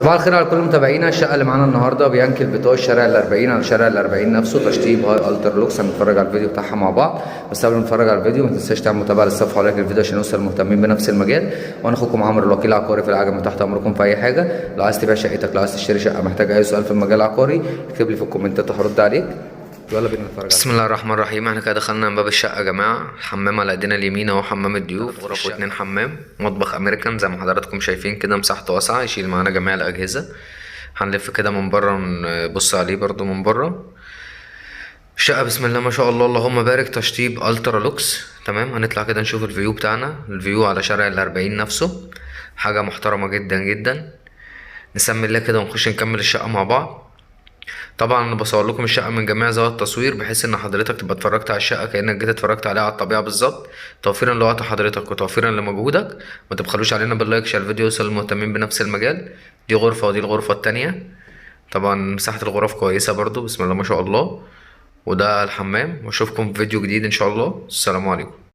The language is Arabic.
صباح الخير على كل متابعينا. الشقه اللي معانا النهارده بينكل بتوع الشارع ال40 على شارع ال40 نفسه، تشطيب هاي التر لوكس. هنتفرج على الفيديو بتاعها مع بعض، بس قبل ما نتفرج على الفيديو ما تنساش تعمل متابعه للصفحه ولايك للفيديو عشان نوصل المهتمين بنفس المجال. وانا اخوكم عمرو الوكيل العقاري في العجمي، تحت امركم في اي حاجه. لو عايز تبيع شقتك، لو عايز تشتري شقه، محتاج اي سؤال في المجال العقاري، اكتب لي في الكومنتات هرد عليك. يلا بينا نتفرج. بسم الله الرحمن الرحيم. احنا كده دخلنا من باب الشقه يا جماعه. الحمام على ايدينا اليمين اهو، حمام الضيوف، غرف واتنين حمام، مطبخ امريكان زي ما حضراتكم شايفين كده، مساحته واسعه يشيل معانا جميع الاجهزه. هنلف كده من بره نبص عليه برضو من بره. الشقه بسم الله ما شاء الله اللهم بارك، تشطيب الترا لوكس. تمام، هنطلع كده نشوف الفيو بتاعنا. الفيو على شارع ال40 نفسه، حاجه محترمه جدا جدا. نسمي الله كده ونخش نكمل الشقه مع بعض. طبعا انا بصور لكم الشقه من جميع زوايا التصوير، بحيث ان حضرتك تبقى اتفرجت على الشقه كانك جيت اتفرجت عليها على الطبيعه بالظبط، توفيرا لوقت حضرتك وتوفيرا لمجهودك. ما تبخلوش علينا باللايك عشان الفيديو يوصل للمهتمين بنفس المجال. دي غرفه ودي الغرفه التانية. طبعا مساحه الغرف كويسه برضو بسم الله ما شاء الله. وده الحمام، واشوفكم في فيديو جديد ان شاء الله. السلام عليكم.